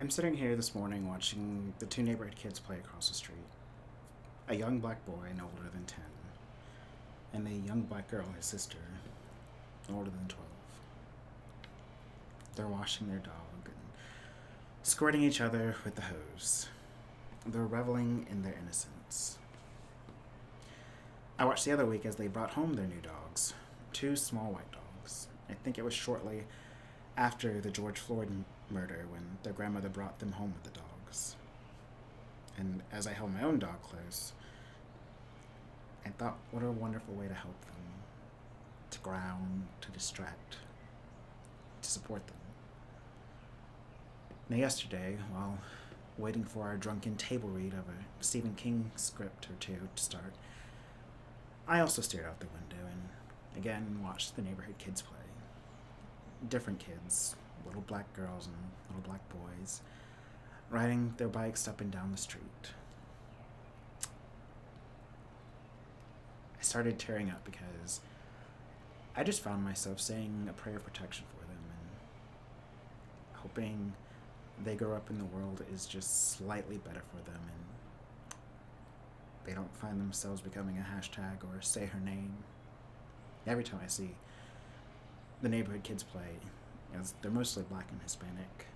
I'm sitting here this morning watching the two neighborhood kids play across the street. A young black boy, no older than 10, and a young black girl, his sister, no older than 12. They're washing their dog and squirting each other with the hose. They're reveling in their innocence. I watched the other week as they brought home their new dogs, two small white dogs. I think it was shortly after the George Floyd murder when their grandmother brought them home with the dogs. And as I held my own dog close, I thought, what a wonderful way to help them, to ground, to distract, to support them. Now, yesterday, while waiting for our drunken table read of a Stephen King script or two to start, I also stared out the window and again watched the neighborhood kids play. Different kids, little black girls and little black boys, riding their bikes up and down the street. I started tearing up because I just found myself saying a prayer of protection for them and hoping they grow up in the world is just slightly better for them and they don't find themselves becoming a hashtag or say her name. Every time I see the neighborhood kids play, as they're mostly black and Hispanic,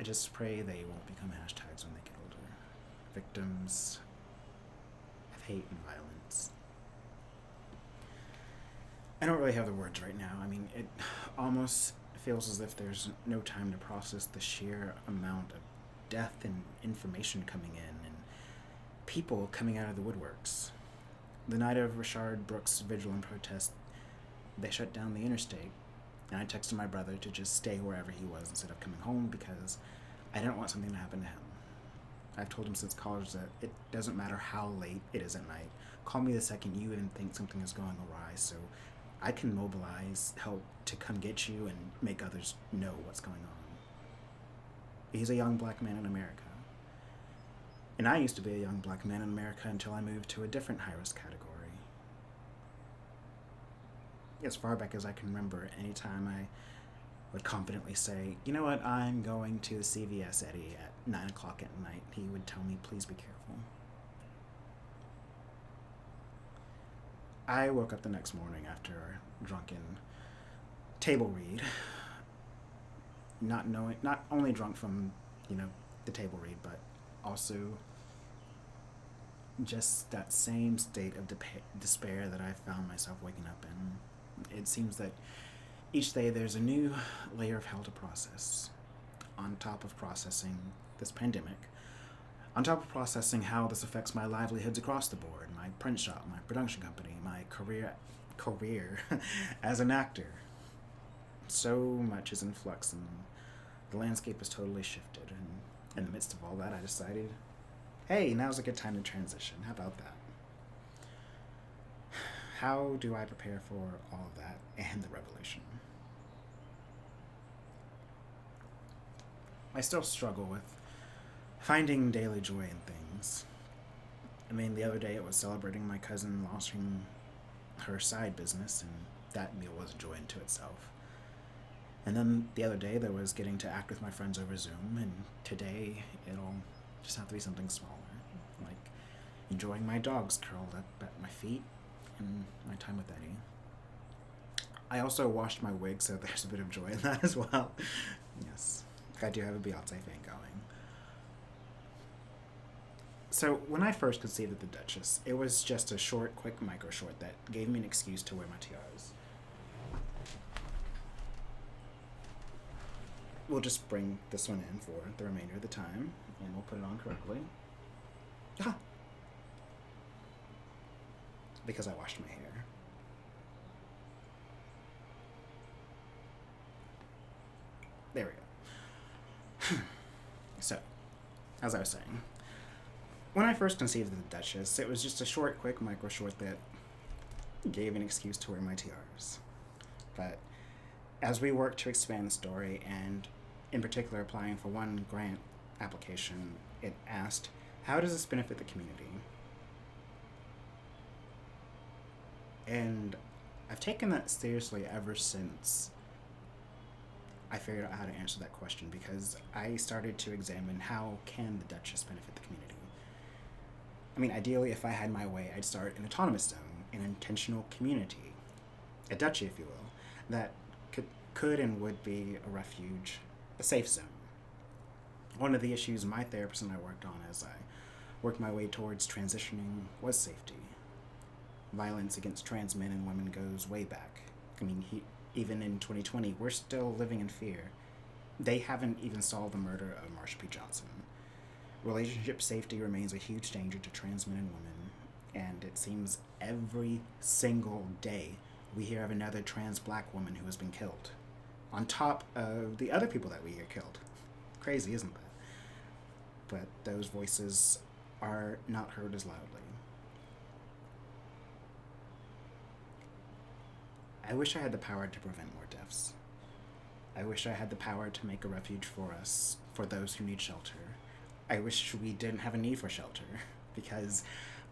I just pray they won't become hashtags when they get older. Victims of hate and violence. I don't really have the words right now. I mean, it almost feels as if there's no time to process the sheer amount of death and information coming in and people coming out of the woodworks. The night of Rashard Brooks' vigil and protest, they shut down the interstate, and I texted my brother to just stay wherever he was instead of coming home because I didn't want something to happen to him. I've told him since college that it doesn't matter how late it is at night. Call me the second you even think something is going awry so I can mobilize help to come get you and make others know what's going on. He's a young black man in America. And I used to be a young black man in America until I moved to a different high-risk category. As far back as I can remember, anytime I would confidently say, you know what, I'm going to the CVS Eddie at 9 o'clock at night, he would tell me, please be careful. I woke up the next morning after a drunken table read, not only drunk from, the table read, but also just that same state of despair that I found myself waking up in. It seems that each day there's a new layer of hell to process, on top of processing this pandemic, on top of processing how this affects my livelihoods across the board, my print shop, my production company, my career as an actor. So much is in flux and the landscape has totally shifted, and in the midst of all that I decided, hey, now's a good time to transition. How about that? How do I prepare for all of that and the revelation? I still struggle with finding daily joy in things. I mean, the other day it was celebrating my cousin launching her side business, and that meal was a joy into itself. And then the other day there was getting to act with my friends over Zoom, and today it'll just have to be something smaller, like enjoying my dogs curled up at my feet and my time with Eddie. I also washed my wig, so there's a bit of joy in that as well. Yes, I do have a Beyonce fan going. So when I first conceived of the Duchess, it was just a short, quick micro short that gave me an excuse to wear my tiaras. We'll just bring this one in for the remainder of the time, and we'll put it on correctly. Ah! Because I washed my hair. There we go. So, as I was saying, when I first conceived of the Duchess, it was just a short, quick micro short that gave an excuse to wear my tiaras. But as we worked to expand the story, and in particular applying for one grant application, it asked, how does this benefit the community? And I've taken that seriously ever since I figured out how to answer that question because I started to examine how can the Duchess benefit the community. I mean, ideally, if I had my way, I'd start an autonomous zone, an intentional community, a duchy, if you will, that could and would be a refuge, a safe zone. One of the issues my therapist and I worked on as I worked my way towards transitioning was safety. Violence against trans men and women goes way back. I mean, even in 2020, we're still living in fear. They haven't even solved the murder of Marsha P. Johnson. Relationship safety remains a huge danger to trans men and women, and it seems every single day we hear of another trans black woman who has been killed, on top of the other people that we hear killed. Crazy, isn't that? But those voices are not heard as loudly. I wish I had the power to prevent more deaths. I wish I had the power to make a refuge for us, for those who need shelter. I wish we didn't have a need for shelter, because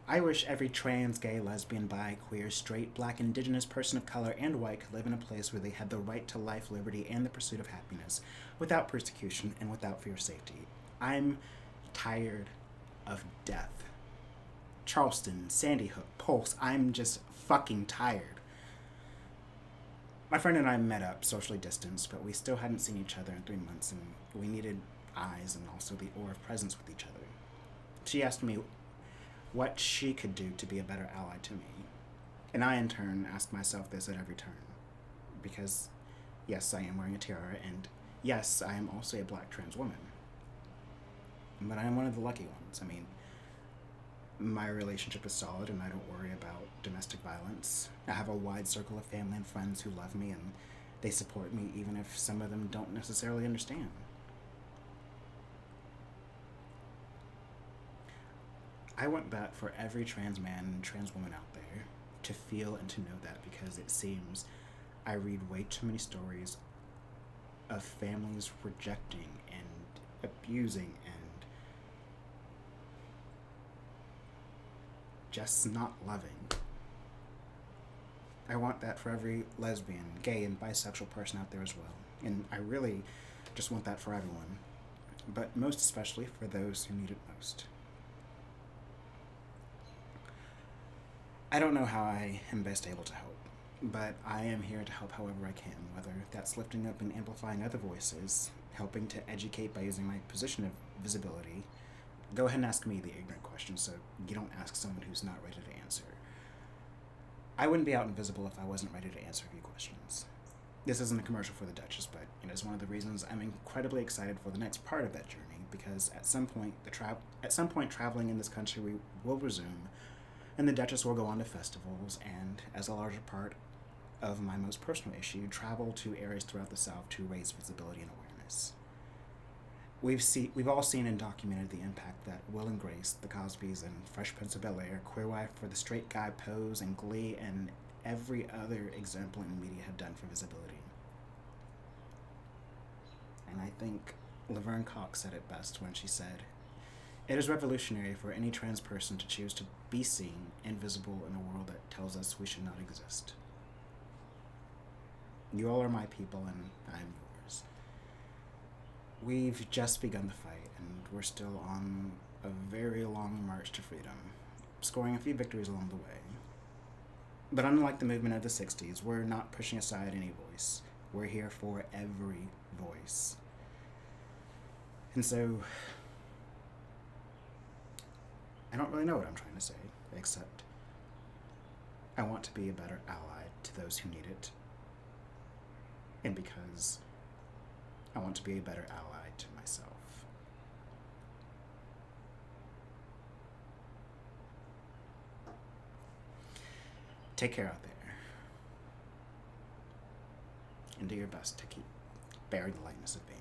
I wish every trans, gay, lesbian, bi, queer, straight, black, indigenous, person of color, and white could live in a place where they had the right to life, liberty, and the pursuit of happiness, without persecution and without fear of safety. I'm tired of death. Charleston, Sandy Hook, Pulse, I'm just fucking tired. My friend and I met up, socially distanced, but we still hadn't seen each other in 3 months, and we needed eyes and also the aura of presence with each other. She asked me what she could do to be a better ally to me, and I in turn asked myself this at every turn. Because, yes, I am wearing a tiara, and yes, I am also a black trans woman. But I am one of the lucky ones. I mean, my relationship is solid and I don't worry about domestic violence. I have a wide circle of family and friends who love me and they support me even if some of them don't necessarily understand. I want that for every trans man and trans woman out there to feel and to know that, because it seems I read way too many stories of families rejecting and abusing and just not loving. I want that for every lesbian, gay, and bisexual person out there as well. And I really just want that for everyone. But most especially for those who need it most. I don't know how I am best able to help, but I am here to help however I can, whether that's lifting up and amplifying other voices, helping to educate by using my position of visibility. Go ahead and ask me the ignorant questions so you don't ask someone who's not ready to answer. I wouldn't be out invisible if I wasn't ready to answer a few questions. This isn't a commercial for the Duchess, but it is one of the reasons I'm incredibly excited for the next part of that journey, because at some point traveling in this country will resume, and the Duchess will go on to festivals, and as a larger part of my most personal issue, travel to areas throughout the South to raise visibility and awareness. We've all seen and documented the impact that Will and Grace, the Cosbys, and Fresh Prince of Bel-Air, Queer Wife for the Straight Guy, Pose, and Glee, and every other example in media have done for visibility. And I think Laverne Cox said it best when she said, "It is revolutionary for any trans person to choose to be seen and visible in a world that tells us we should not exist." You all are my people, and I am yours. We've just begun the fight, and we're still on a very long march to freedom, scoring a few victories along the way. But unlike the movement of the 60s, we're not pushing aside any voice. We're here for every voice. And so, I don't really know what I'm trying to say, except I want to be a better ally to those who need it. And because I want to be a better ally to myself. Take care out there. And do your best to keep bearing the lightness of being.